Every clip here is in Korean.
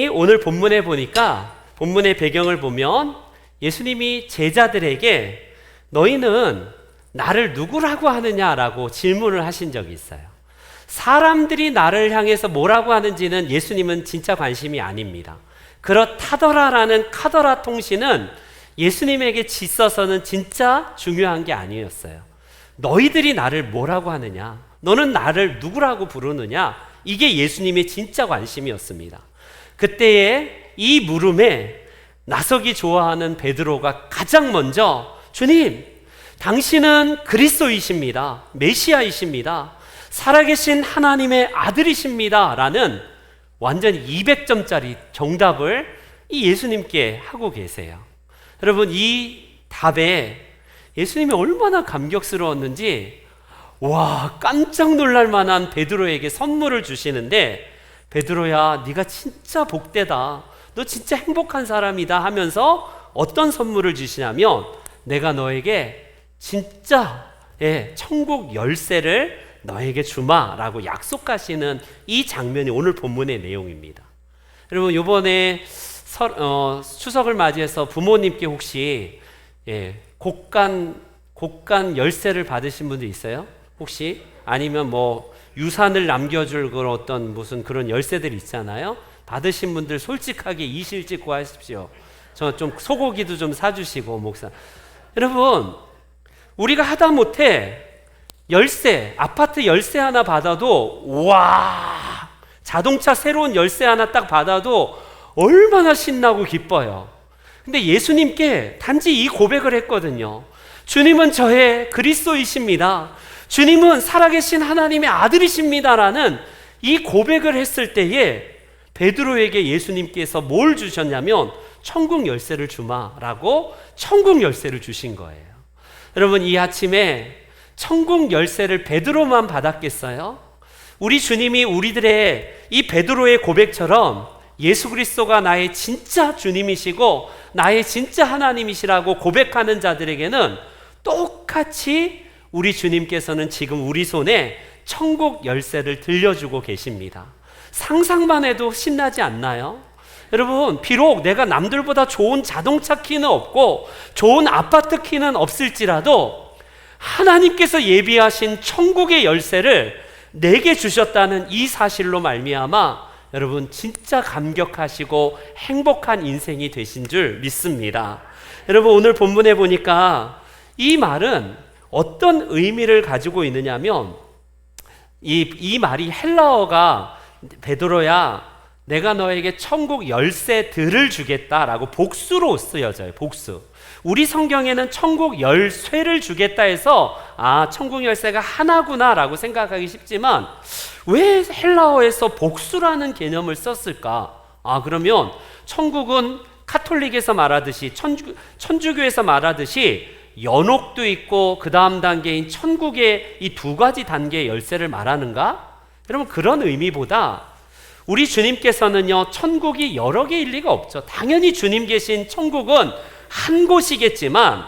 오늘 본문에 보니까 본문의 배경을 보면 예수님이 제자들에게 너희는 나를 누구라고 하느냐라고 질문을 하신 적이 있어요. 사람들이 나를 향해서 뭐라고 하는지는 예수님은 진짜 관심이 아닙니다. 그렇다더라라는 카더라 통신은 예수님에게 있어서는 진짜 중요한 게 아니었어요. 너희들이 나를 뭐라고 하느냐, 너는 나를 누구라고 부르느냐, 이게 예수님의 진짜 관심이었습니다. 그때에 이 물음에 나서기 좋아하는 베드로가 가장 먼저 주님, 당신은 그리스도이십니다. 메시아이십니다. 살아계신 하나님의 아들이십니다. 라는 완전히 200점짜리 정답을 이 예수님께 하고 계세요. 여러분, 이 답에 예수님이 얼마나 감격스러웠는지, 와, 깜짝 놀랄 만한 베드로에게 선물을 주시는데, 베드로야, 네가 진짜 복되다, 너 진짜 행복한 사람이다 하면서 어떤 선물을 주시냐면, 내가 너에게 진짜 천국 열쇠를 너에게 주마라고 약속하시는 이 장면이 오늘 본문의 내용입니다. 여러분, 이번에 추석을 맞이해서 부모님께 혹시 곡간 열쇠를 받으신 분들 있어요? 혹시? 아니면 뭐 유산을 남겨줄 그런 어떤 무슨 그런 열쇠들 있잖아요. 받으신 분들 솔직하게 이실 찍고 하십시오. 저 좀 소고기도 좀 사주시고. 목사 여러분, 우리가 하다못해 열쇠, 아파트 열쇠 하나 받아도, 와, 자동차 새로운 열쇠 하나 딱 받아도 얼마나 신나고 기뻐요. 근데 예수님께 단지 이 고백을 했거든요. 주님은 저의 그리스도이십니다. 주님은 살아계신 하나님의 아들이십니다라는 이 고백을 했을 때에 베드로에게 예수님께서 뭘 주셨냐면 천국 열쇠를 주마라고 천국 열쇠를 주신 거예요. 여러분, 이 아침에 천국 열쇠를 베드로만 받았겠어요? 우리 주님이 우리들의 이 베드로의 고백처럼 예수 그리스도가 나의 진짜 주님이시고 나의 진짜 하나님이시라고 고백하는 자들에게는 똑같이 우리 주님께서는 지금 우리 손에 천국 열쇠를 들려주고 계십니다. 상상만 해도 신나지 않나요? 여러분, 비록 내가 남들보다 좋은 자동차 키는 없고 좋은 아파트 키는 없을지라도 하나님께서 예비하신 천국의 열쇠를 내게 주셨다는 이 사실로 말미암아 여러분 진짜 감격하시고 행복한 인생이 되신 줄 믿습니다. 여러분, 오늘 본문에 보니까 이 말은 어떤 의미를 가지고 있느냐면 이 말이 헬라어가 베드로야, 내가 너에게 천국 열쇠들을 주겠다라고 복수로 쓰여져요. 복수. 우리 성경에는 천국 열쇠를 주겠다 해서 천국 열쇠가 하나구나라고 생각하기 쉽지만 왜 헬라어에서 복수라는 개념을 썼을까? 그러면 천국은 카톨릭에서 말하듯이 천주교에서 말하듯이 연옥도 있고 그 다음 단계인 천국의 이 두 가지 단계의 열쇠를 말하는가? 여러분, 그런 의미보다 우리 주님께서는요, 천국이 여러 개일 리가 없죠. 당연히 주님 계신 천국은 한 곳이겠지만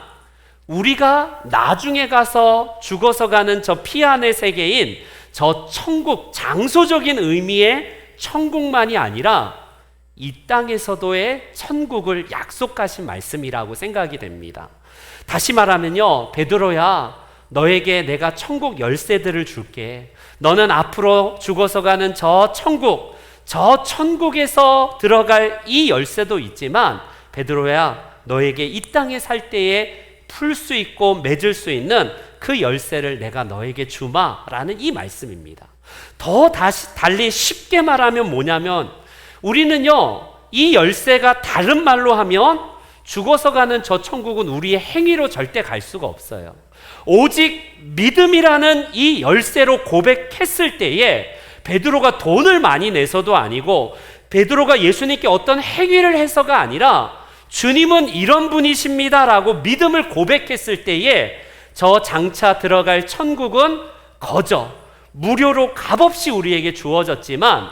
우리가 나중에 가서 죽어서 가는 저 피안의 세계인 저 천국, 장소적인 의미의 천국만이 아니라 이 땅에서도의 천국을 약속하신 말씀이라고 생각이 됩니다. 다시 말하면요, 베드로야, 너에게 내가 천국 열쇠들을 줄게. 너는 앞으로 죽어서 가는 저 천국, 저 천국에서 들어갈 이 열쇠도 있지만 베드로야, 너에게 이 땅에 살 때에 풀 수 있고 맺을 수 있는 그 열쇠를 내가 너에게 주마라는 이 말씀입니다. 더 달리 쉽게 말하면 뭐냐면 우리는요, 이 열쇠가 다른 말로 하면 죽어서 가는 저 천국은 우리의 행위로 절대 갈 수가 없어요. 오직 믿음이라는 이 열쇠로 고백했을 때에 베드로가 돈을 많이 내서도 아니고 베드로가 예수님께 어떤 행위를 해서가 아니라 주님은 이런 분이십니다라고 믿음을 고백했을 때에 저 장차 들어갈 천국은 거저 무료로 값없이 우리에게 주어졌지만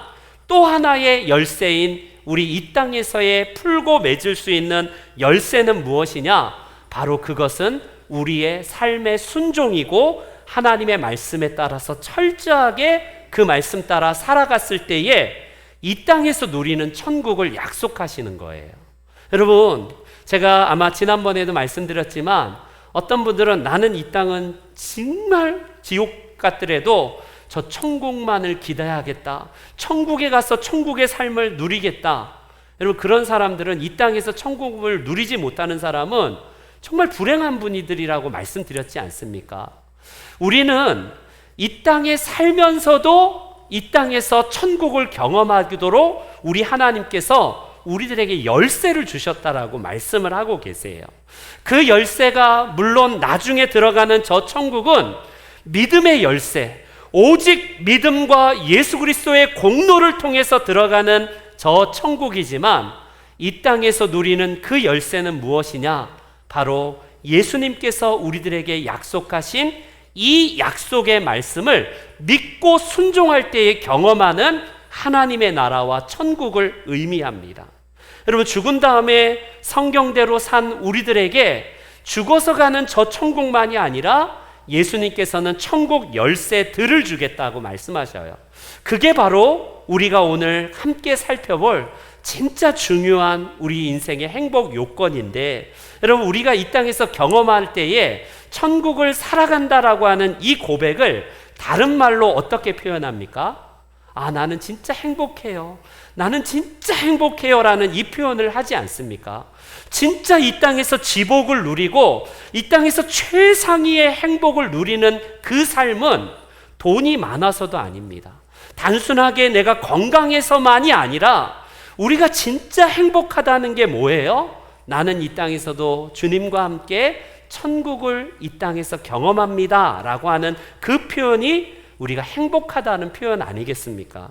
또 하나의 열쇠인 우리 이 땅에서의 풀고 맺을 수 있는 열쇠는 무엇이냐? 바로 그것은 우리의 삶의 순종이고 하나님의 말씀에 따라서 철저하게 그 말씀 따라 살아갔을 때에 이 땅에서 누리는 천국을 약속하시는 거예요. 여러분, 제가 아마 지난번에도 말씀드렸지만 어떤 분들은 나는 이 땅은 정말 지옥 같더라도 저 천국만을 기대하겠다. 천국에 가서 천국의 삶을 누리겠다. 여러분, 그런 사람들은 이 땅에서 천국을 누리지 못하는 사람은 정말 불행한 분이들이라고 말씀드렸지 않습니까? 우리는 이 땅에 살면서도 이 땅에서 천국을 경험하도록 우리 하나님께서 우리들에게 열쇠를 주셨다라고 말씀을 하고 계세요. 그 열쇠가 물론 나중에 들어가는 저 천국은 믿음의 열쇠, 오직 믿음과 예수 그리스도의 공로를 통해서 들어가는 저 천국이지만 이 땅에서 누리는 그 열쇠는 무엇이냐? 바로 예수님께서 우리들에게 약속하신 이 약속의 말씀을 믿고 순종할 때에 경험하는 하나님의 나라와 천국을 의미합니다. 여러분, 죽은 다음에 성경대로 산 우리들에게 죽어서 가는 저 천국만이 아니라 예수님께서는 천국 열쇠들을 주겠다고 말씀하셔요. 그게 바로 우리가 오늘 함께 살펴볼 진짜 중요한 우리 인생의 행복 요건인데, 여러분, 우리가 이 땅에서 경험할 때에 천국을 살아간다라고 하는 이 고백을 다른 말로 어떻게 표현합니까? 나는 진짜 행복해요. 나는 진짜 행복해요 라는 이 표현을 하지 않습니까? 진짜 이 땅에서 지복을 누리고 이 땅에서 최상위의 행복을 누리는 그 삶은 돈이 많아서도 아닙니다. 단순하게 내가 건강해서만이 아니라 우리가 진짜 행복하다는 게 뭐예요? 나는 이 땅에서도 주님과 함께 천국을 이 땅에서 경험합니다 라고 하는 그 표현이 우리가 행복하다는 표현 아니겠습니까?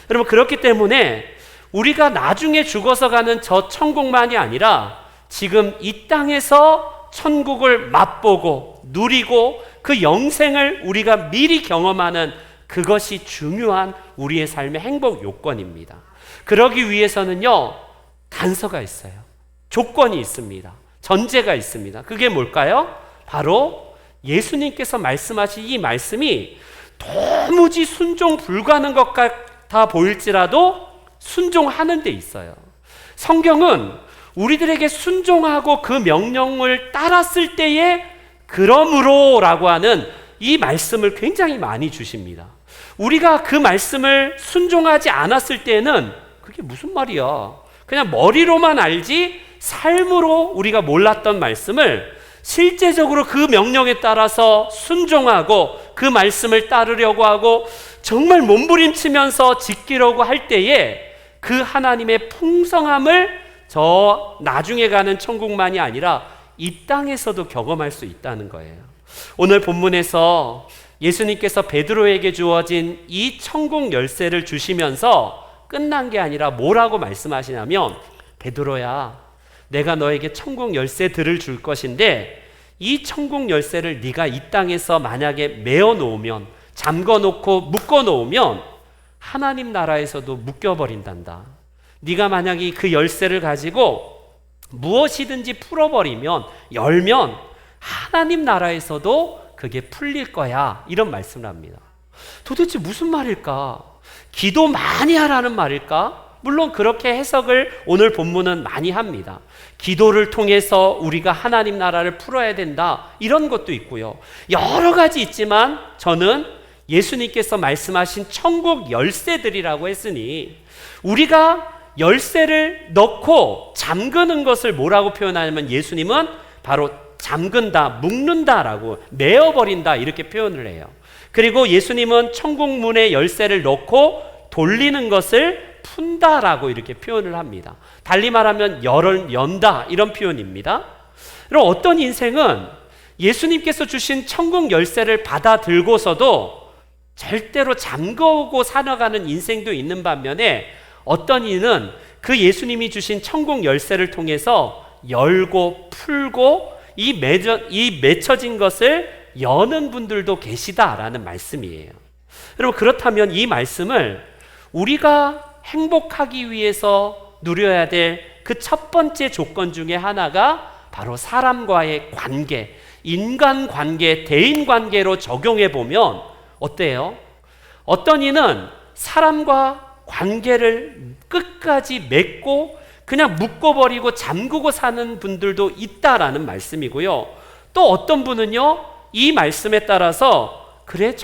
여러분, 그렇기 때문에 우리가 나중에 죽어서 가는 저 천국만이 아니라 지금 이 땅에서 천국을 맛보고 누리고 그 영생을 우리가 미리 경험하는 그것이 중요한 우리의 삶의 행복 요건입니다. 그러기 위해서는요, 단서가 있어요. 조건이 있습니다. 전제가 있습니다. 그게 뭘까요? 바로 예수님께서 말씀하신 이 말씀이 도무지 순종 불가능한 것 같아 보일지라도 순종하는 데 있어요. 성경은 우리들에게 순종하고 그 명령을 따랐을 때에 그러므로 라고 하는 이 말씀을 굉장히 많이 주십니다. 우리가 그 말씀을 순종하지 않았을 때는 그게 무슨 말이야? 그냥 머리로만 알지 삶으로 우리가 몰랐던 말씀을 실제적으로 그 명령에 따라서 순종하고 그 말씀을 따르려고 하고 정말 몸부림치면서 지키려고 할 때에 그 하나님의 풍성함을 저 나중에 가는 천국만이 아니라 이 땅에서도 경험할 수 있다는 거예요. 오늘 본문에서 예수님께서 베드로에게 주어진 이 천국 열쇠를 주시면서 끝난 게 아니라 뭐라고 말씀하시냐면, 베드로야, 내가 너에게 천국 열쇠들을 줄 것인데 이 천국 열쇠를 네가 이 땅에서 만약에 메어 놓으면, 잠궈 놓고 묶어 놓으면 하나님 나라에서도 묶여버린단다. 네가 만약에 그 열쇠를 가지고 무엇이든지 풀어버리면, 열면 하나님 나라에서도 그게 풀릴 거야. 이런 말씀을 합니다. 도대체 무슨 말일까? 기도 많이 하라는 말일까? 물론 그렇게 해석을 오늘 본문은 많이 합니다. 기도를 통해서 우리가 하나님 나라를 풀어야 된다, 이런 것도 있고요. 여러 가지 있지만 저는 예수님께서 말씀하신 천국 열쇠들이라고 했으니 우리가 열쇠를 넣고 잠그는 것을 뭐라고 표현하냐면, 예수님은 바로 잠근다, 묶는다라고, 메어버린다 이렇게 표현을 해요. 그리고 예수님은 천국 문의 열쇠를 넣고 돌리는 것을 푼다라고 이렇게 표현을 합니다. 달리 말하면 연다 이런 표현입니다. 그럼 어떤 인생은 예수님께서 주신 천국 열쇠를 받아 들고서도 절대로 잠그고 살아가는 인생도 있는 반면에, 어떤 이는 그 예수님이 주신 천국 열쇠를 통해서 열고 풀고 이 맺혀진 것을 여는 분들도 계시다라는 말씀이에요. 여러분, 그렇다면 이 말씀을 우리가 행복하기 위해서 누려야 될 그 첫 번째 조건 중에 하나가 바로 사람과의 관계, 인간관계, 대인관계로 적용해 보면 어때요? 어떤 이는 사람과 관계를 끝까지 맺고 그냥 묶어버리고 잠그고 사는 분들도 있다라는 말씀이고요. 또 어떤 분은요, 이 말씀에 따라서 그래,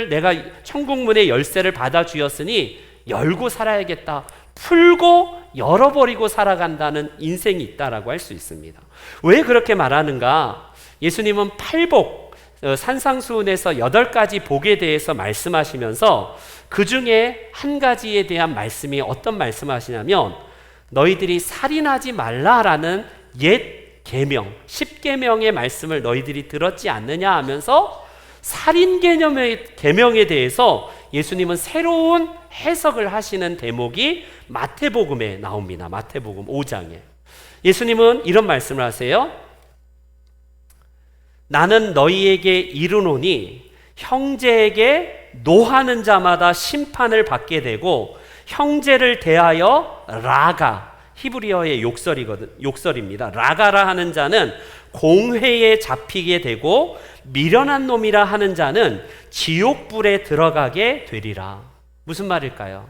내가 천국문의 열쇠를 받아 주었으니 열고 살아야겠다, 풀고 열어버리고 살아간다는 인생이 있다라고 할 수 있습니다. 왜 그렇게 말하는가? 예수님은 팔복, 산상수훈에서 8가지 복에 대해서 말씀하시면서 그 중에 한 가지에 대한 말씀이 어떤 말씀을 하시냐면, 너희들이 살인하지 말라라는 옛 계명, 10계명의 말씀을 너희들이 들었지 않느냐 하면서 살인 개념의 계명에 대해서 예수님은 새로운 해석을 하시는 대목이 마태복음에 나옵니다. 마태복음 5장에 예수님은 이런 말씀을 하세요. 나는 너희에게 이르노니 형제에게 노하는 자마다 심판을 받게 되고, 형제를 대하여 라가, 히브리어의 욕설입니다. 라가라 하는 자는 공회에 잡히게 되고, 미련한 놈이라 하는 자는 지옥불에 들어가게 되리라. 무슨 말일까요?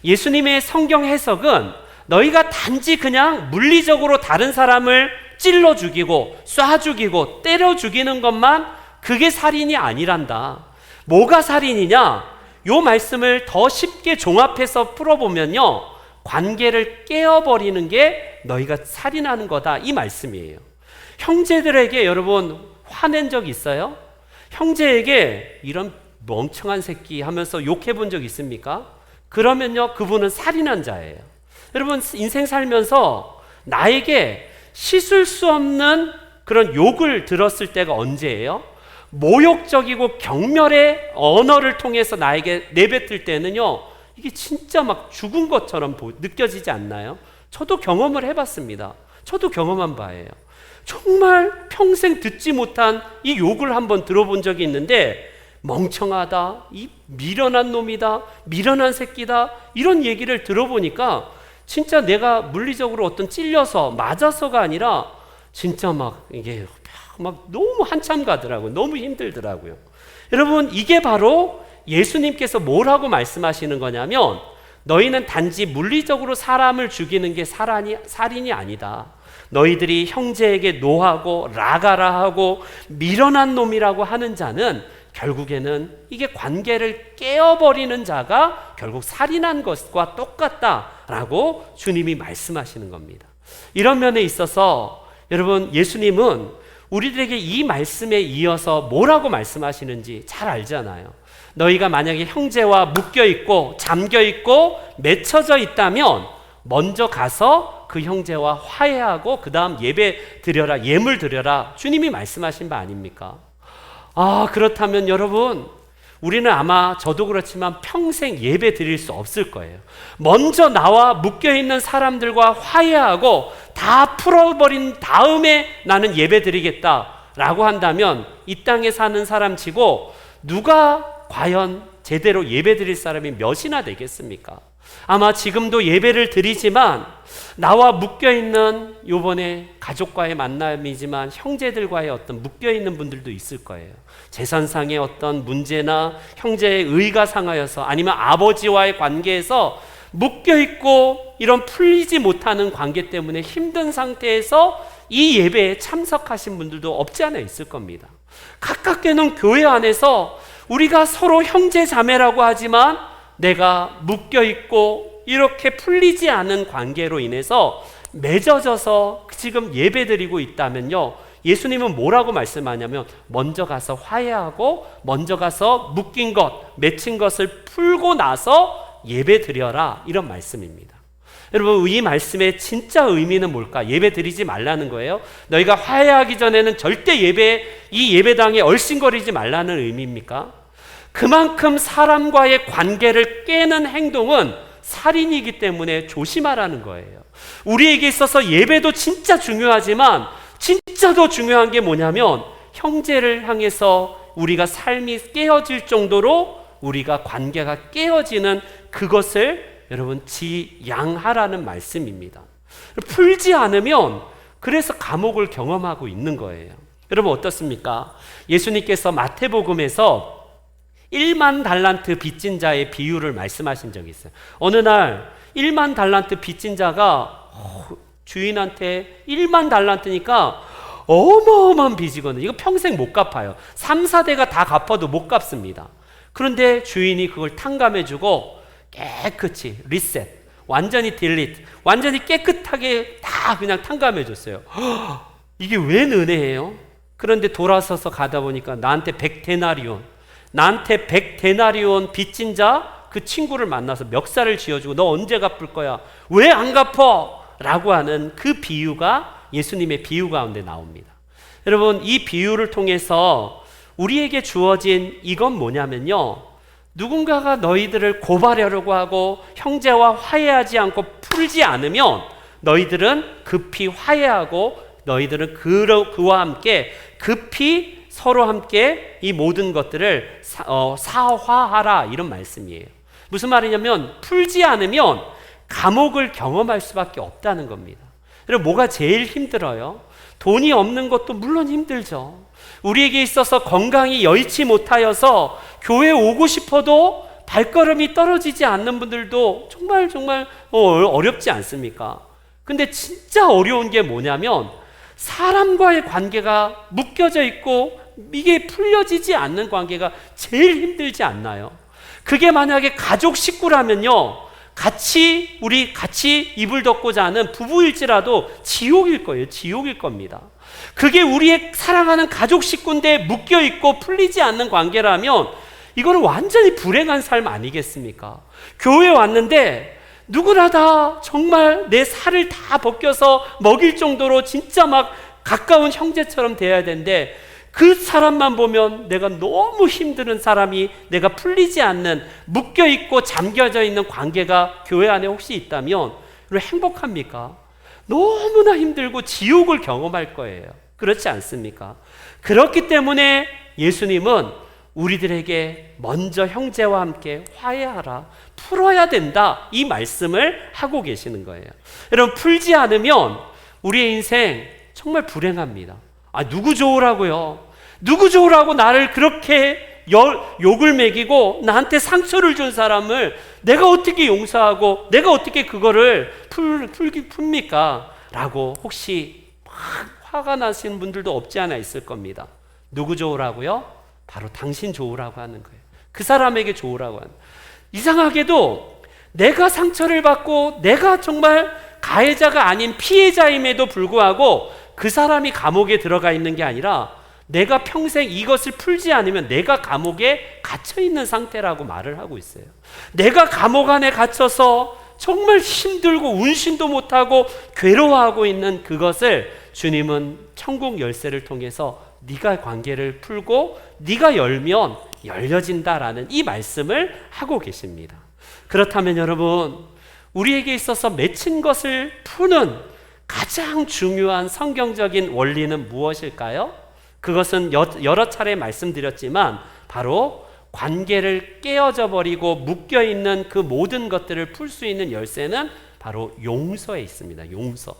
예수님의 성경 해석은 너희가 단지 그냥 물리적으로 다른 사람을 찔러 죽이고 쏴 죽이고 때려 죽이는 것만 그게 살인이 아니란다. 뭐가 살인이냐? 요 말씀을 더 쉽게 종합해서 풀어보면요, 관계를 깨어버리는 게 너희가 살인하는 거다, 이 말씀이에요. 형제들에게 여러분 화낸 적 있어요? 형제에게 이런 멍청한 새끼 하면서 욕해 본 적 있습니까? 그러면요, 그분은 살인한 자예요. 여러분, 인생 살면서 나에게 씻을 수 없는 그런 욕을 들었을 때가 언제예요? 모욕적이고 경멸의 언어를 통해서 나에게 내뱉을 때는요, 이게 진짜 막 죽은 것처럼 느껴지지 않나요? 저도 경험을 해봤습니다. 저도 경험한 바예요. 정말 평생 듣지 못한 이 욕을 한번 들어본 적이 있는데, 멍청하다, 이 미련한 놈이다, 미련한 새끼다, 이런 얘기를 들어보니까 진짜 내가 물리적으로 어떤 찔려서 맞아서가 아니라 진짜 막 이게 막 너무 한참 가더라고요. 너무 힘들더라고요. 여러분, 이게 바로 예수님께서 뭐라고 말씀하시는 거냐면, 너희는 단지 물리적으로 사람을 죽이는 게 살인이 아니다. 너희들이 형제에게 노하고 라가라 하고 미련한 놈이라고 하는 자는 결국에는 이게 관계를 깨어버리는 자가 결국 살인한 것과 똑같다라고 주님이 말씀하시는 겁니다. 이런 면에 있어서 여러분, 예수님은 우리들에게 이 말씀에 이어서 뭐라고 말씀하시는지 잘 알잖아요. 너희가 만약에 형제와 묶여있고 잠겨있고 맺혀져 있다면 먼저 가서 그 형제와 화해하고 그 다음 예배 드려라, 예물 드려라, 주님이 말씀하신 바 아닙니까? 그렇다면 여러분, 우리는 아마 저도 그렇지만 평생 예배 드릴 수 없을 거예요. 먼저 나와 묶여있는 사람들과 화해하고 다 풀어버린 다음에 나는 예배 드리겠다라고 한다면 이 땅에 사는 사람 치고 누가 과연 제대로 예배 드릴 사람이 몇이나 되겠습니까? 아마 지금도 예배를 드리지만 나와 묶여있는, 요번에 가족과의 만남이지만 형제들과의 어떤 묶여있는 분들도 있을 거예요. 재산상의 어떤 문제나 형제의 의가 상하여서, 아니면 아버지와의 관계에서 묶여있고 이런 풀리지 못하는 관계 때문에 힘든 상태에서 이 예배에 참석하신 분들도 없지 않아 있을 겁니다. 가깝게는 교회 안에서 우리가 서로 형제 자매라고 하지만 내가 묶여있고 이렇게 풀리지 않은 관계로 인해서 맺어져서 지금 예배드리고 있다면요, 예수님은 뭐라고 말씀하냐면 먼저 가서 화해하고 먼저 가서 묶인 것, 맺힌 것을 풀고 나서 예배드려라, 이런 말씀입니다. 여러분, 이 말씀의 진짜 의미는 뭘까? 예배드리지 말라는 거예요? 너희가 화해하기 전에는 절대 이 예배당에 얼씬거리지 말라는 의미입니까? 그만큼 사람과의 관계를 깨는 행동은 살인이기 때문에 조심하라는 거예요. 우리에게 있어서 예배도 진짜 중요하지만 진짜 더 중요한 게 뭐냐면, 형제를 향해서 우리가 삶이 깨어질 정도로 우리가 관계가 깨어지는 그것을 여러분 지양하라는 말씀입니다. 풀지 않으면 그래서 감옥을 경험하고 있는 거예요. 여러분, 어떻습니까? 예수님께서 마태복음에서 1만 달란트 빚진 자의 비유를 말씀하신 적이 있어요. 어느 날 1만 달란트 빚진 자가 주인한테 1만 달란트니까 어마어마한 빚이거든요. 이거 평생 못 갚아요. 3, 4대가 다 갚아도 못 갚습니다. 그런데 주인이 그걸 탕감해주고 깨끗이 리셋, 완전히 딜리트, 완전히 깨끗하게 다 그냥 탕감해줬어요. 이게 웬 은혜예요? 그런데 돌아서서 가다 보니까 나한테 100데나리온 빚진 자 그 친구를 만나서 멱살을 쥐어주고 너 언제 갚을 거야? 왜 안 갚어? 라고 하는 그 비유가 예수님의 비유 가운데 나옵니다. 여러분, 이 비유를 통해서 우리에게 주어진 이건 뭐냐면요, 누군가가 너희들을 고발하려고 하고 형제와 화해하지 않고 풀지 않으면 너희들은 급히 화해하고 너희들은 그와 함께 급히 서로 함께 이 모든 것들을 사화하라, 이런 말씀이에요. 무슨 말이냐면 풀지 않으면 감옥을 경험할 수밖에 없다는 겁니다. 그리고 뭐가 제일 힘들어요? 돈이 없는 것도 물론 힘들죠. 우리에게 있어서 건강이 여의치 못하여서 교회 오고 싶어도 발걸음이 떨어지지 않는 분들도 정말 어렵지 않습니까? 근데 진짜 어려운 게 뭐냐면 사람과의 관계가 묶여져 있고 이게 풀려지지 않는 관계가 제일 힘들지 않나요? 그게 만약에 가족 식구라면요, 같이 이불 덮고 자는 부부일지라도 지옥일 거예요. 지옥일 겁니다. 그게 우리의 사랑하는 가족 식구인데 묶여있고 풀리지 않는 관계라면 이거는 완전히 불행한 삶 아니겠습니까? 교회에 왔는데 누구나 다 정말 내 살을 다 벗겨서 먹일 정도로 진짜 막 가까운 형제처럼 돼야 되는데 그 사람만 보면 내가 너무 힘든 사람이, 내가 풀리지 않는 묶여있고 잠겨져 있는 관계가 교회 안에 혹시 있다면 행복합니까? 너무나 힘들고 지옥을 경험할 거예요. 그렇지 않습니까? 그렇기 때문에 예수님은 우리들에게 먼저 형제와 함께 화해하라, 풀어야 된다, 이 말씀을 하고 계시는 거예요. 여러분, 풀지 않으면 우리의 인생 정말 불행합니다. 누구 좋으라고요? 누구 좋으라고 나를 그렇게 욕을 먹이고 나한테 상처를 준 사람을 내가 어떻게 용서하고 내가 어떻게 그거를 풉니까? 라고 혹시 막 화가 나시는 분들도 없지 않아 있을 겁니다. 누구 좋으라고요? 바로 당신 좋으라고 하는 거예요. 그 사람에게 좋으라고 하는 거예요. 이상하게도 내가 상처를 받고 내가 정말 가해자가 아닌 피해자임에도 불구하고 그 사람이 감옥에 들어가 있는 게 아니라 내가 평생 이것을 풀지 않으면 내가 감옥에 갇혀 있는 상태라고 말을 하고 있어요. 내가 감옥 안에 갇혀서 정말 힘들고 운신도 못하고 괴로워하고 있는 그것을 주님은 천국 열쇠를 통해서 네가 관계를 풀고 네가 열면 열려진다라는 이 말씀을 하고 계십니다. 그렇다면 여러분, 우리에게 있어서 맺힌 것을 푸는 가장 중요한 성경적인 원리는 무엇일까요? 그것은 여러 차례 말씀드렸지만 바로 관계를 깨어져 버리고 묶여있는 그 모든 것들을 풀 수 있는 열쇠는 바로 용서에 있습니다. 용서.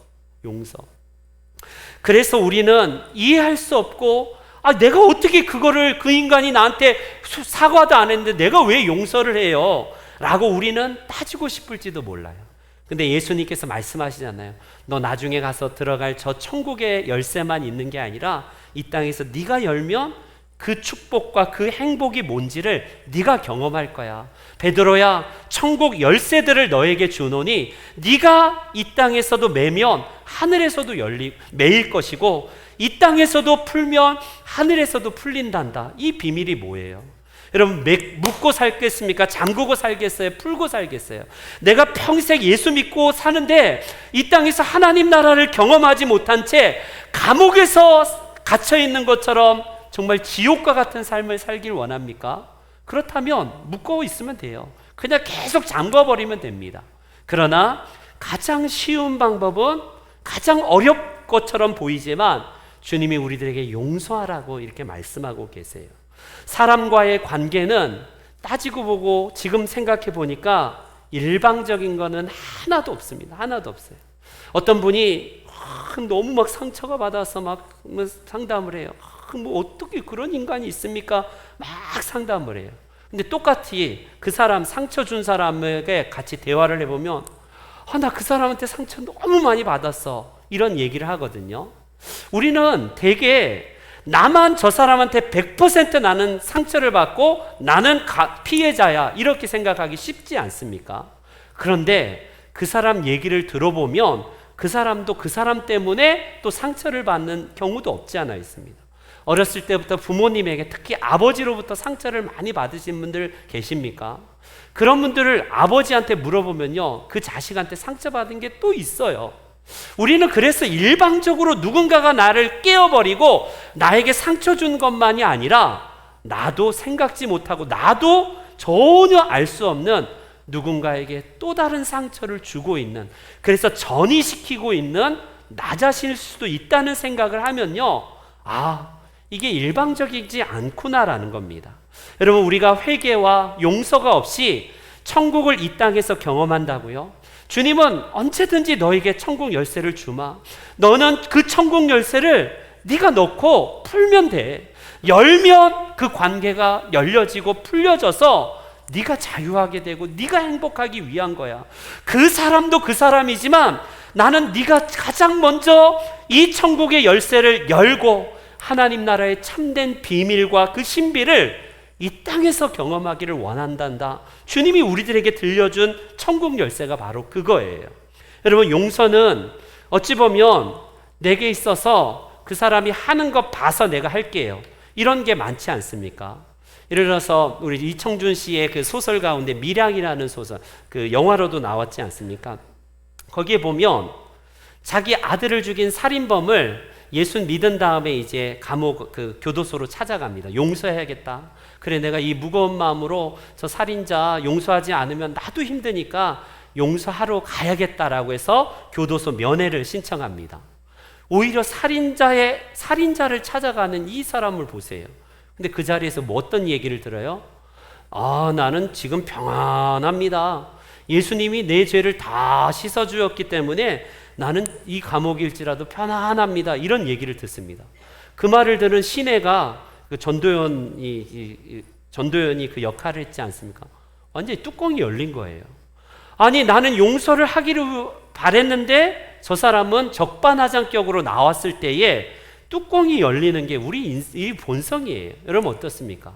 그래서 우리는 이해할 수 없고 내가 어떻게 그거를, 그 인간이 나한테 사과도 안 했는데 내가 왜 용서를 해요? 라고 우리는 따지고 싶을지도 몰라요. 근데 예수님께서 말씀하시잖아요. 너 나중에 가서 들어갈 저 천국의 열쇠만 있는 게 아니라 이 땅에서 네가 열면 그 축복과 그 행복이 뭔지를 네가 경험할 거야. 베드로야, 천국 열쇠들을 너에게 주노니 네가 이 땅에서도 매면 하늘에서도 매일 것이고 이 땅에서도 풀면 하늘에서도 풀린단다. 이 비밀이 뭐예요? 여러분, 묶고 살겠습니까? 잠그고 살겠어요? 풀고 살겠어요? 내가 평생 예수 믿고 사는데 이 땅에서 하나님 나라를 경험하지 못한 채 감옥에서 갇혀 있는 것처럼 정말 지옥과 같은 삶을 살길 원합니까? 그렇다면 묶고 있으면 돼요. 그냥 계속 잠궈버리면 됩니다. 그러나 가장 쉬운 방법은 가장 어렵 것처럼 보이지만 주님이 우리들에게 용서하라고 이렇게 말씀하고 계세요. 사람과의 관계는 따지고 보고 지금 생각해 보니까 일방적인 거는 하나도 없습니다. 하나도 없어요. 어떤 분이 너무 막 상처가 받아서 막 상담을 해요. 뭐 어떻게 그런 인간이 있습니까? 막 상담을 해요. 근데 똑같이 그 사람, 상처 준 사람에게 같이 대화를 해보면 나 그 사람한테 상처 너무 많이 받았어, 이런 얘기를 하거든요. 우리는 되게 나만 저 사람한테 100% 나는 상처를 받고 나는 피해자야, 이렇게 생각하기 쉽지 않습니까? 그런데 그 사람 얘기를 들어보면 그 사람도 그 사람 때문에 또 상처를 받는 경우도 없지 않아 있습니다. 어렸을 때부터 부모님에게, 특히 아버지로부터 상처를 많이 받으신 분들 계십니까? 그런 분들을 아버지한테 물어보면요, 그 자식한테 상처받은 게 또 있어요. 우리는 그래서 일방적으로 누군가가 나를 깨어버리고 나에게 상처 준 것만이 아니라 나도 생각지 못하고 나도 전혀 알 수 없는 누군가에게 또 다른 상처를 주고 있는, 그래서 전이시키고 있는 나 자신일 수도 있다는 생각을 하면요, 이게 일방적이지 않구나라는 겁니다. 여러분, 우리가 회개와 용서가 없이 천국을 이 땅에서 경험한다고요? 주님은 언제든지 너에게 천국 열쇠를 주마. 너는 그 천국 열쇠를 네가 넣고 풀면 돼. 열면 그 관계가 열려지고 풀려져서 네가 자유하게 되고 네가 행복하기 위한 거야. 그 사람도 그 사람이지만 나는 네가 가장 먼저 이 천국의 열쇠를 열고 하나님 나라의 참된 비밀과 그 신비를 이 땅에서 경험하기를 원한단다. 주님이 우리들에게 들려준 천국 열쇠가 바로 그거예요. 여러분, 용서는 어찌 보면 내게 있어서 그 사람이 하는 거 봐서 내가 할게요, 이런 게 많지 않습니까? 예를 들어서 우리 이청준 씨의 그 소설 가운데 밀양이라는 소설, 그 영화로도 나왔지 않습니까? 거기에 보면 자기 아들을 죽인 살인범을 예수 믿은 다음에 이제 감옥, 그 교도소로 찾아갑니다. 용서해야겠다. 그래, 내가 이 무거운 마음으로 저 살인자 용서하지 않으면 나도 힘드니까 용서하러 가야겠다라고 해서 교도소 면회를 신청합니다. 오히려 살인자를 찾아가는 이 사람을 보세요. 근데 그 자리에서 뭐 어떤 얘기를 들어요? 나는 지금 평안합니다. 예수님이 내 죄를 다 씻어주었기 때문에 나는 이 감옥일지라도 편안합니다, 이런 얘기를 듣습니다. 그 말을 들은 시내가, 그 전도연이 그 역할을 했지 않습니까? 완전히 뚜껑이 열린 거예요. 아니, 나는 용서를 하기를 바랬는데 저 사람은 적반하장격으로 나왔을 때에 뚜껑이 열리는 게 우리 이 본성이에요. 여러분, 어떻습니까?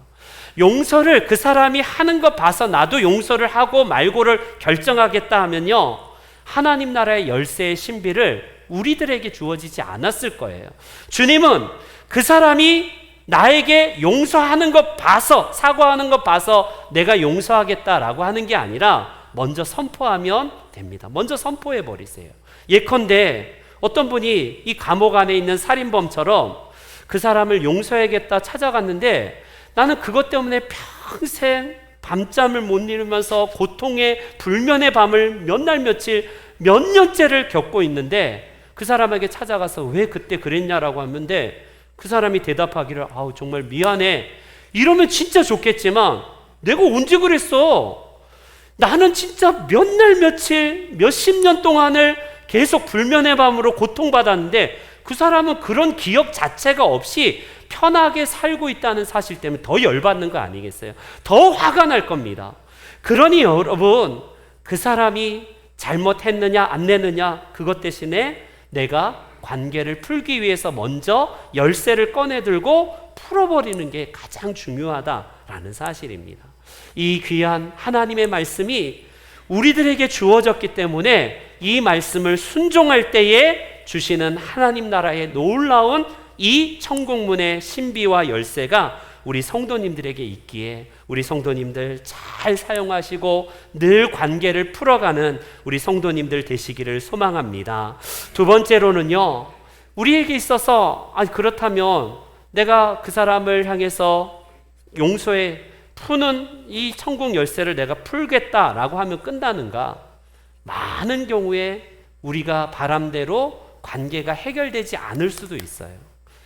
용서를 그 사람이 하는 거 봐서 나도 용서를 하고 말고를 결정하겠다 하면요, 하나님 나라의 열쇠의 신비를 우리들에게 주어지지 않았을 거예요. 주님은 그 사람이 나에게 용서하는 것 봐서, 사과하는 것 봐서 내가 용서하겠다라고 하는 게 아니라 먼저 선포하면 됩니다. 먼저 선포해 버리세요. 예컨대 어떤 분이 이 감옥 안에 있는 살인범처럼 그 사람을 용서해야겠다 찾아갔는데 나는 그것 때문에 평생 밤잠을 못 이루면서 고통의 불면의 밤을 몇 날 며칠 몇 년째를 겪고 있는데 그 사람에게 찾아가서 왜 그때 그랬냐라고 하는데 그 사람이 대답하기를 정말 미안해, 이러면 진짜 좋겠지만 내가 언제 그랬어? 나는 진짜 몇 날 며칠 몇십 년 동안을 계속 불면의 밤으로 고통받았는데 그 사람은 그런 기억 자체가 없이 편하게 살고 있다는 사실 때문에 더 열받는 거 아니겠어요? 더 화가 날 겁니다. 그러니 여러분, 그 사람이 잘못했느냐 안 내느냐 그것 대신에 내가 관계를 풀기 위해서 먼저 열쇠를 꺼내 들고 풀어버리는 게 가장 중요하다라는 사실입니다. 이 귀한 하나님의 말씀이 우리들에게 주어졌기 때문에 이 말씀을 순종할 때에 주시는 하나님 나라의 놀라운 이 천국문의 신비와 열쇠가 우리 성도님들에게 있기에 우리 성도님들 잘 사용하시고 늘 관계를 풀어가는 우리 성도님들 되시기를 소망합니다. 두 번째로는요, 우리에게 있어서 그렇다면 내가 그 사람을 향해서 용서해 푸는 이 천국 열쇠를 내가 풀겠다라고 하면 끝나는가? 많은 경우에 우리가 바람대로 관계가 해결되지 않을 수도 있어요.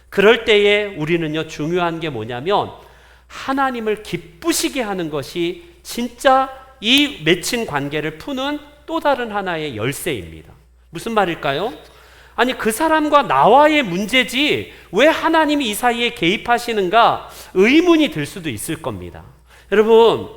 그럴 때에 우리는요, 중요한 게 뭐냐면 하나님을 기쁘시게 하는 것이 진짜 이 맺힌 관계를 푸는 또 다른 하나의 열쇠입니다. 무슨 말일까요? 아니, 그 사람과 나와의 문제지 왜 하나님이 이 사이에 개입하시는가 의문이 들 수도 있을 겁니다. 여러분,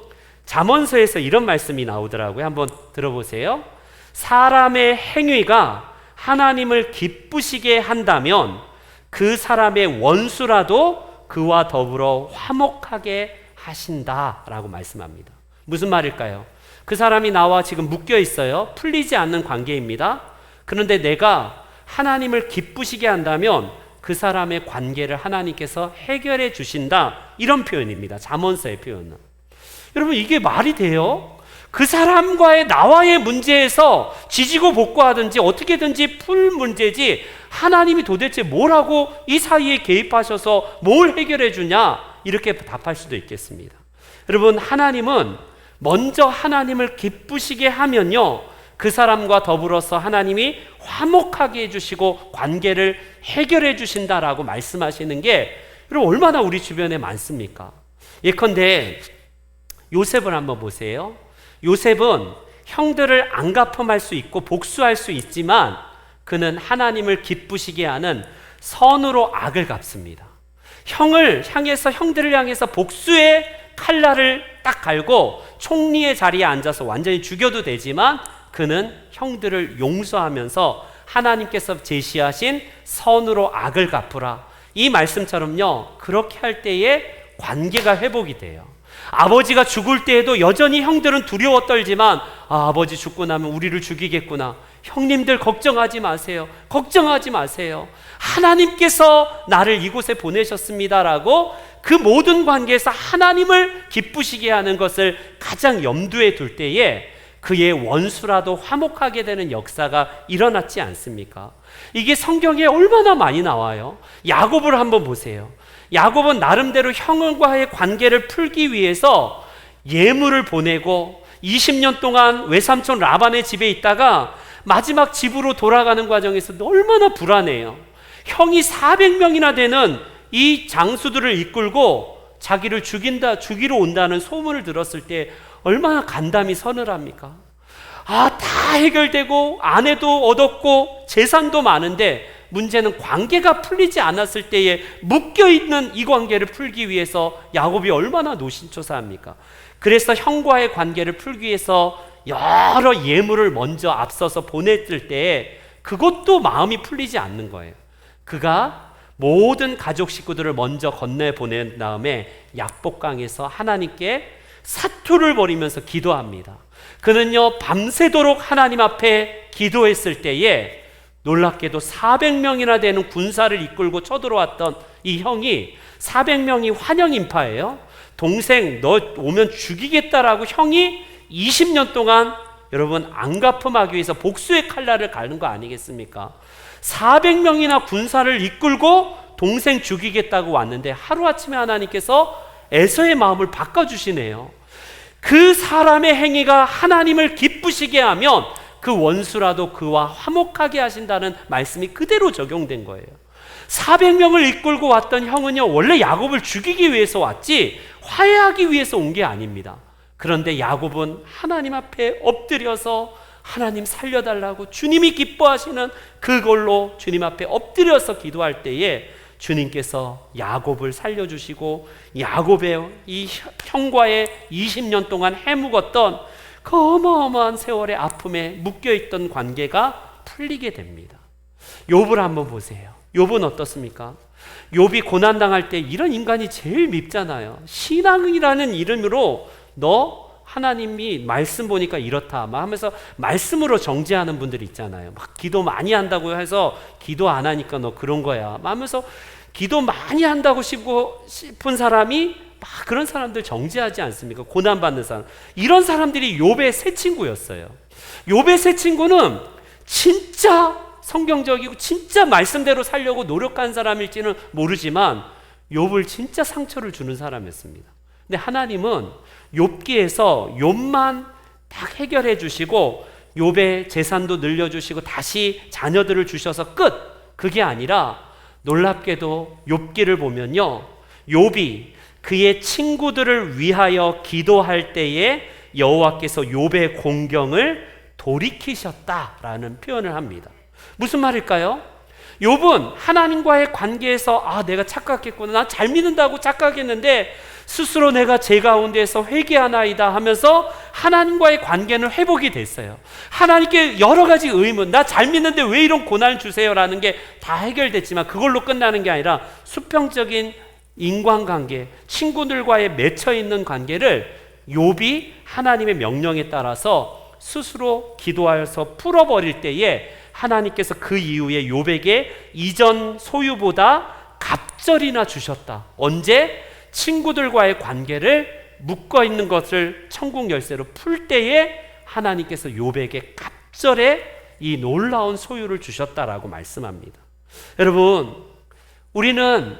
잠언서에서 이런 말씀이 나오더라고요. 한번 들어보세요. 사람의 행위가 하나님을 기쁘시게 한다면 그 사람의 원수라도 그와 더불어 화목하게 하신다라고 말씀합니다. 무슨 말일까요? 그 사람이 나와 지금 묶여 있어요. 풀리지 않는 관계입니다. 그런데 내가 하나님을 기쁘시게 한다면 그 사람의 관계를 하나님께서 해결해 주신다. 이런 표현입니다. 잠언서의 표현은. 여러분, 이게 말이 돼요? 그 사람과의 나와의 문제에서 지지고 볶고하든지 어떻게든지 풀 문제지 하나님이 도대체 뭘 하고 이 사이에 개입하셔서 뭘 해결해 주냐, 이렇게 답할 수도 있겠습니다. 여러분, 하나님은 먼저 하나님을 기쁘시게 하면요, 그 사람과 더불어서 하나님이 화목하게 해주시고 관계를 해결해 주신다라고 말씀하시는 게 여러분 얼마나 우리 주변에 많습니까? 예컨대 요셉을 한번 보세요. 요셉은 형들을 안갚음할 수 있고 복수할 수 있지만 그는 하나님을 기쁘시게 하는 선으로 악을 갚습니다. 형들을 향해서 복수의 칼날을 딱 갈고 총리의 자리에 앉아서 완전히 죽여도 되지만 그는 형들을 용서하면서 하나님께서 제시하신 선으로 악을 갚으라, 이 말씀처럼요, 그렇게 할 때에 관계가 회복이 돼요. 아버지가 죽을 때에도 여전히 형들은 두려워 떨지만 아버지 죽고 나면 우리를 죽이겠구나, 형님들 걱정하지 마세요, 걱정하지 마세요, 하나님께서 나를 이곳에 보내셨습니다라고 그 모든 관계에서 하나님을 기쁘시게 하는 것을 가장 염두에 둘 때에 그의 원수라도 화목하게 되는 역사가 일어났지 않습니까? 이게 성경에 얼마나 많이 나와요. 야곱을 한번 보세요. 야곱은 나름대로 형과의 관계를 풀기 위해서 예물을 보내고 20년 동안 외삼촌 라반의 집에 있다가 마지막 집으로 돌아가는 과정에서 얼마나 불안해요. 형이 400명이나 되는 이 장수들을 이끌고 자기를 죽이러 온다는 소문을 들었을 때 얼마나 간담이 서늘합니까? 다 해결되고 아내도 얻었고 재산도 많은데 문제는 관계가 풀리지 않았을 때에 묶여있는 이 관계를 풀기 위해서 야곱이 얼마나 노심초사합니까? 그래서 형과의 관계를 풀기 위해서 여러 예물을 먼저 앞서서 보냈을 때에 그것도 마음이 풀리지 않는 거예요. 그가 모든 가족 식구들을 먼저 건네보낸 다음에 약복강에서 하나님께 사투를 벌이면서 기도합니다. 그는요, 밤새도록 하나님 앞에 기도했을 때에 놀랍게도 400명이나 되는 군사를 이끌고 쳐들어왔던 이 형이 400명이 환영인파예요. 동생 너 오면 죽이겠다라고 형이 20년 동안 여러분 안갚음하기 위해서 복수의 칼날을 가는 거 아니겠습니까? 400명이나 군사를 이끌고 동생 죽이겠다고 왔는데 하루아침에 하나님께서 에서의 마음을 바꿔주시네요. 그 사람의 행위가 하나님을 기쁘시게 하면 그 원수라도 그와 화목하게 하신다는 말씀이 그대로 적용된 거예요. 400명을 이끌고 왔던 형은요, 원래 야곱을 죽이기 위해서 왔지 화해하기 위해서 온 게 아닙니다. 그런데 야곱은 하나님 앞에 엎드려서 하나님 살려달라고 주님이 기뻐하시는 그걸로 주님 앞에 엎드려서 기도할 때에 주님께서 야곱을 살려주시고 야곱의 이 형과의 20년 동안 해묵었던 그 어마어마한 세월의 아픔에 묶여있던 관계가 풀리게 됩니다. 욥을 한번 보세요. 욥은 어떻습니까? 욥이 고난당할 때 이런 인간이 제일 밉잖아요. 신앙이라는 이름으로 너 하나님이 말씀 보니까 이렇다 막 하면서 말씀으로 정죄하는 분들이 있잖아요. 막 기도 많이 한다고 해서 기도 안 하니까 너 그런 거야 막 하면서 기도 많이 한다고 싶은 사람이 막 그런 사람들 정죄하지 않습니까? 고난받는 사람. 이런 사람들이 욥의 새 친구였어요. 욥의 새 친구는 진짜 성경적이고 진짜 말씀대로 살려고 노력한 사람일지는 모르지만 욥을 진짜 상처를 주는 사람이었습니다. 근데 하나님은 욥기에서 욥만 딱 해결해 주시고 욥의 재산도 늘려주시고 다시 자녀들을 주셔서 끝. 그게 아니라 놀랍게도 욥기를 보면요, 욥이 그의 친구들을 위하여 기도할 때에 여호와께서 욥의 공경을 돌이키셨다라는 표현을 합니다. 무슨 말일까요? 욥은 하나님과의 관계에서 내가 착각했구나, 나 잘 믿는다고 착각했는데 스스로 내가 제 가운데에서 회개하나이다 하면서 하나님과의 관계는 회복이 됐어요. 하나님께 여러 가지 의문, 나 잘 믿는데 왜 이런 고난을 주세요라는 게 다 해결됐지만 그걸로 끝나는 게 아니라 수평적인 인간관계, 친구들과의 맺혀있는 관계를 욥이 하나님의 명령에 따라서 스스로 기도하여서 풀어버릴 때에 하나님께서 그 이후에 욥에게 이전 소유보다 갑절이나 주셨다. 언제? 친구들과의 관계를 묶어있는 것을 천국 열쇠로 풀 때에 하나님께서 욥에게 갑절의 이 놀라운 소유를 주셨다라고 말씀합니다. 여러분, 우리는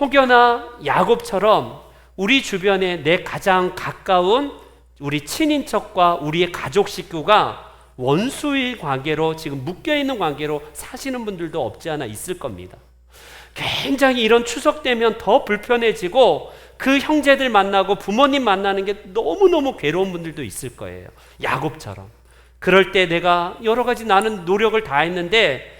혹여나 야곱처럼 우리 주변에 내 가장 가까운 우리 친인척과 우리의 가족 식구가 원수의 관계로 지금 묶여있는 관계로 사시는 분들도 없지 않아 있을 겁니다. 굉장히 이런 추석 되면 더 불편해지고 그 형제들 만나고 부모님 만나는 게 너무너무 괴로운 분들도 있을 거예요. 야곱처럼. 그럴 때 내가 여러 가지 나는 노력을 다 했는데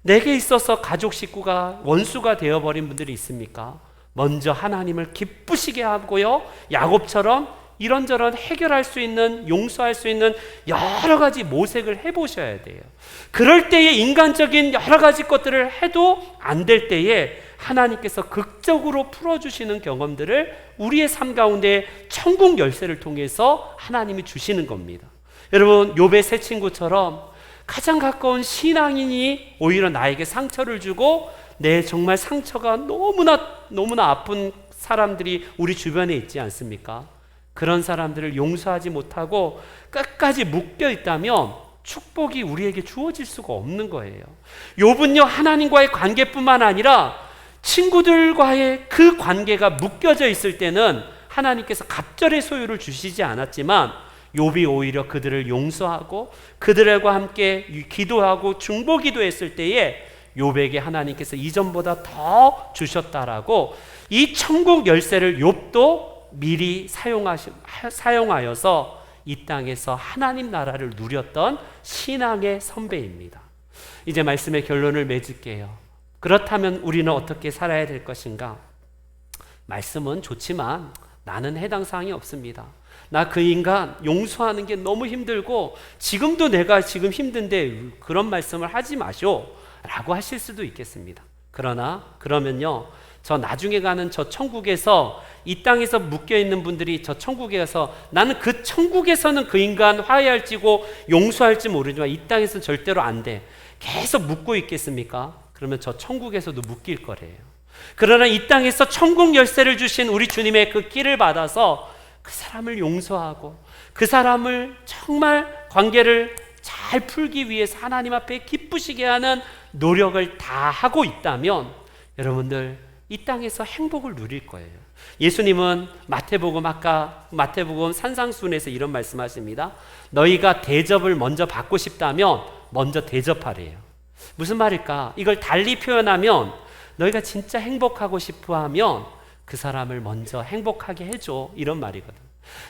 내게 있어서 가족 식구가 원수가 되어버린 분들이 있습니까? 먼저 하나님을 기쁘시게 하고요, 야곱처럼 이런저런 해결할 수 있는, 용서할 수 있는 여러 가지 모색을 해보셔야 돼요. 그럴 때에 인간적인 여러 가지 것들을 해도 안 될 때에 하나님께서 극적으로 풀어주시는 경험들을 우리의 삶 가운데 천국 열쇠를 통해서 하나님이 주시는 겁니다. 여러분, 욥의 세 친구처럼 가장 가까운 신앙인이 오히려 나에게 상처를 주고 내 정말 상처가 너무나 아픈 사람들이 우리 주변에 있지 않습니까? 그런 사람들을 용서하지 못하고 끝까지 묶여 있다면 축복이 우리에게 주어질 수가 없는 거예요. 욥은요, 하나님과의 관계뿐만 아니라 친구들과의 그 관계가 묶여져 있을 때는 하나님께서 갑절의 소유를 주시지 않았지만 욥이 오히려 그들을 용서하고 그들과 함께 기도하고 중보기도했을 때에 욥에게 하나님께서 이전보다 더 주셨다라고 이 천국 열쇠를 욥도 미리 사용하여서 이 땅에서 하나님 나라를 누렸던 신앙의 선배입니다. 이제 말씀의 결론을 맺을게요. 그렇다면 우리는 어떻게 살아야 될 것인가? 말씀은 좋지만 나는 해당 사항이 없습니다. 나 그 인간 용서하는 게 너무 힘들고 지금도 내가 지금 힘든데 그런 말씀을 하지 마쇼 라고 하실 수도 있겠습니다. 그러면요, 저 나중에 가는 저 천국에서 이 땅에서 묶여있는 분들이 저 천국에 가서 나는 그 천국에서는 그 인간 화해할지고 용서할지 모르지만 이 땅에서는 절대로 안 돼. 계속 묶고 있겠습니까? 그러면 저 천국에서도 묶일 거래요. 그러나 이 땅에서 천국 열쇠를 주신 우리 주님의 그 길을 받아서 그 사람을 용서하고 그 사람을 정말 관계를 잘 풀기 위해서 하나님 앞에 기쁘시게 하는 노력을 다 하고 있다면 여러분들 이 땅에서 행복을 누릴 거예요. 예수님은 마태복음 산상수훈에서 이런 말씀하십니다. 너희가 대접을 먼저 받고 싶다면 먼저 대접하래요. 무슨 말일까? 이걸 달리 표현하면 너희가 진짜 행복하고 싶어 하면 그 사람을 먼저 행복하게 해줘, 이런 말이거든.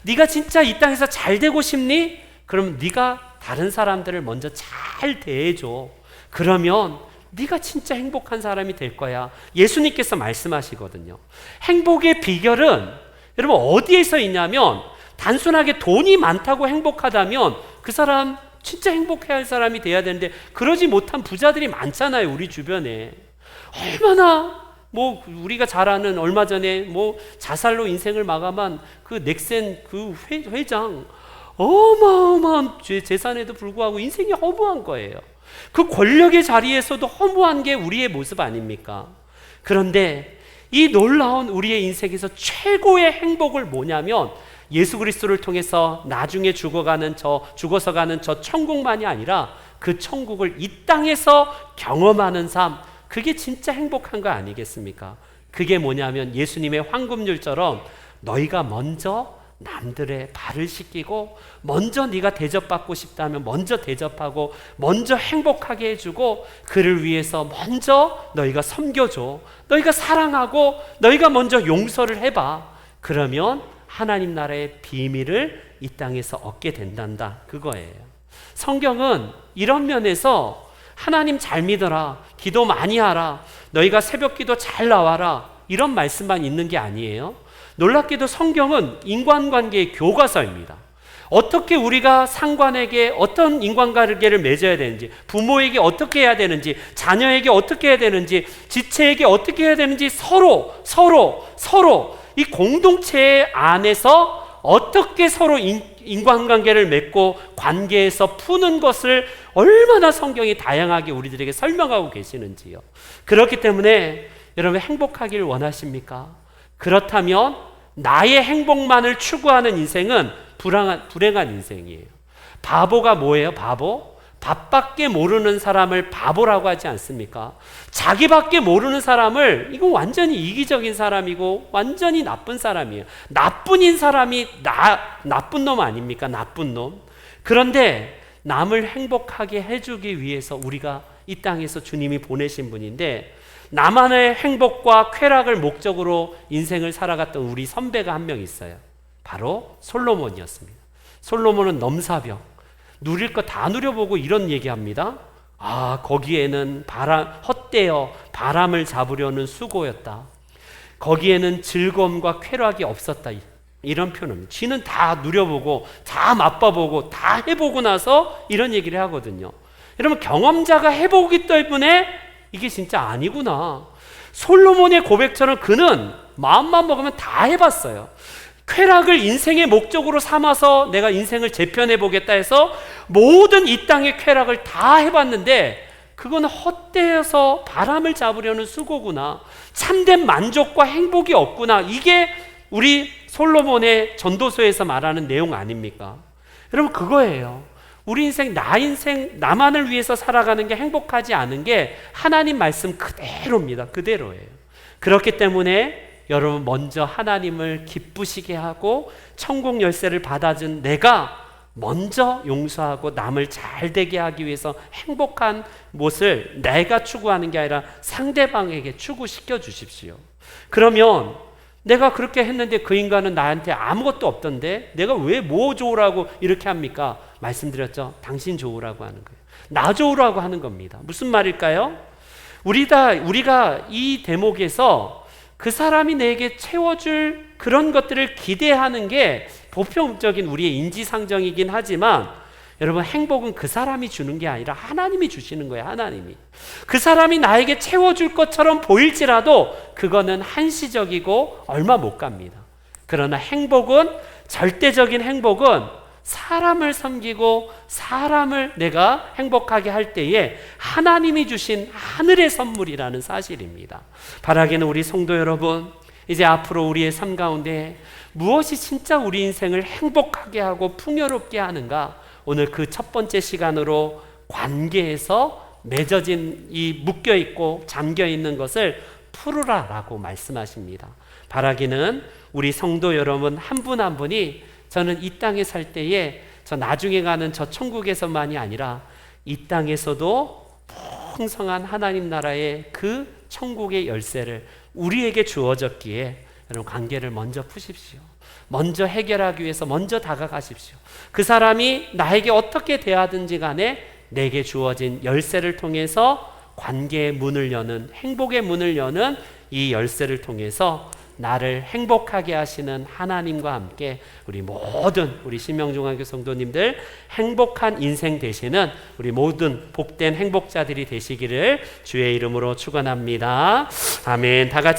네가 진짜 이 땅에서 잘 되고 싶니? 그럼 네가 다른 사람들을 먼저 잘 대해줘. 그러면 네가 진짜 행복한 사람이 될 거야. 예수님께서 말씀하시거든요. 행복의 비결은 여러분 어디에서 있냐면 단순하게 돈이 많다고 행복하다면 그 사람 진짜 행복해야 할 사람이 돼야 되는데 그러지 못한 부자들이 많잖아요, 우리 주변에. 얼마나 우리가 잘 아는 얼마 전에 자살로 인생을 마감한 그 넥센 그 회장, 어마어마한 재산에도 불구하고 인생이 허무한 거예요. 그 권력의 자리에서도 허무한 게 우리의 모습 아닙니까? 그런데 이 놀라운 우리의 인생에서 최고의 행복을 뭐냐면 예수 그리스도를 통해서 나중에 죽어서 가는 저 천국만이 아니라 그 천국을 이 땅에서 경험하는 삶, 그게 진짜 행복한 거 아니겠습니까? 그게 뭐냐면 예수님의 황금률처럼 너희가 먼저 남들의 발을 씻기고 먼저 네가 대접받고 싶다면 먼저 대접하고 먼저 행복하게 해주고 그를 위해서 먼저 너희가 섬겨줘. 너희가 사랑하고 너희가 먼저 용서를 해봐. 그러면 하나님 나라의 비밀을 이 땅에서 얻게 된단다, 그거예요. 성경은 이런 면에서 하나님 잘 믿어라, 기도 많이 하라, 너희가 새벽 기도 잘 나와라, 이런 말씀만 있는 게 아니에요. 놀랍게도 성경은 인간관계의 교과서입니다. 어떻게 우리가 상관에게 어떤 인간관계를 맺어야 되는지, 부모에게 어떻게 해야 되는지, 자녀에게 어떻게 해야 되는지, 지체에게 어떻게 해야 되는지 서로 이 공동체 안에서 어떻게 서로 인간관계를 맺고 관계에서 푸는 것을 얼마나 성경이 다양하게 우리들에게 설명하고 계시는지요. 그렇기 때문에 여러분 행복하길 원하십니까? 그렇다면 나의 행복만을 추구하는 인생은 불행한 인생이에요. 바보가 뭐예요? 바보? 밥밖에 모르는 사람을 바보라고 하지 않습니까? 자기밖에 모르는 사람을 이거 완전히 이기적인 사람이고 완전히 나쁜 사람이에요. 나쁜인 사람이 나쁜 놈 아닙니까? 나쁜 놈. 그런데 남을 행복하게 해주기 위해서 우리가 이 땅에서 주님이 보내신 분인데 나만의 행복과 쾌락을 목적으로 인생을 살아갔던 우리 선배가 한 명 있어요. 바로 솔로몬이었습니다. 솔로몬은 넘사벽, 누릴 거 다 누려보고 이런 얘기합니다. 거기에는 헛되어 바람을 잡으려는 수고였다. 거기에는 즐거움과 쾌락이 없었다. 이런 표현입니다. 쥐는 다 누려보고 다 맛봐보고 다 해보고 나서 이런 얘기를 하거든요. 여러분 경험자가 해보기 때문에 이게 진짜 아니구나. 솔로몬의 고백처럼 그는 마음만 먹으면 다 해봤어요. 쾌락을 인생의 목적으로 삼아서 내가 인생을 재편해 보겠다 해서 모든 이 땅의 쾌락을 다 해봤는데 그건 헛되어서 바람을 잡으려는 수고구나. 참된 만족과 행복이 없구나. 이게 우리 솔로몬의 전도서에서 말하는 내용 아닙니까? 여러분 그거예요. 우리 인생, 나만을 위해서 살아가는 게 행복하지 않은 게 하나님 말씀 그대로입니다. 그대로예요. 그렇기 때문에 여러분 먼저 하나님을 기쁘시게 하고 천국 열쇠를 받아준 내가 먼저 용서하고 남을 잘 되게 하기 위해서 행복한 모습을 내가 추구하는 게 아니라 상대방에게 추구시켜 주십시오. 그러면 내가 그렇게 했는데 그 인간은 나한테 아무것도 없던데 내가 왜 뭐 좋으라고 이렇게 합니까? 말씀드렸죠. 당신 좋으라고 하는 거예요. 나 좋으라고 하는 겁니다. 무슨 말일까요? 우리가 이 대목에서 그 사람이 내게 채워줄 그런 것들을 기대하는 게 보편적인 우리의 인지상정이긴 하지만 여러분 행복은 그 사람이 주는 게 아니라 하나님이 주시는 거예요. 하나님이. 그 사람이 나에게 채워줄 것처럼 보일지라도 그거는 한시적이고 얼마 못 갑니다. 그러나 행복은 절대적인 행복은 사람을 섬기고 사람을 내가 행복하게 할 때에 하나님이 주신 하늘의 선물이라는 사실입니다. 바라기는 우리 성도 여러분, 이제 앞으로 우리의 삶 가운데 무엇이 진짜 우리 인생을 행복하게 하고 풍요롭게 하는가? 오늘 그 첫 번째 시간으로 관계에서 맺어진 이 묶여있고 잠겨있는 것을 풀으라라고 말씀하십니다. 바라기는 우리 성도 여러분 한 분 한 분이 저는 이 땅에 살 때에 저 나중에 가는 저 천국에서만이 아니라 이 땅에서도 풍성한 하나님 나라의 그 천국의 열쇠를 우리에게 주어졌기에 여러분 관계를 먼저 푸십시오. 먼저 해결하기 위해서 먼저 다가가십시오. 그 사람이 나에게 어떻게 대하든지 간에 내게 주어진 열쇠를 통해서 관계의 문을 여는, 행복의 문을 여는 이 열쇠를 통해서 나를 행복하게 하시는 하나님과 함께 우리 모든 우리 신명중앙교 성도님들 행복한 인생 되시는 우리 모든 복된 행복자들이 되시기를 주의 이름으로 축원합니다. 아멘. 다 같이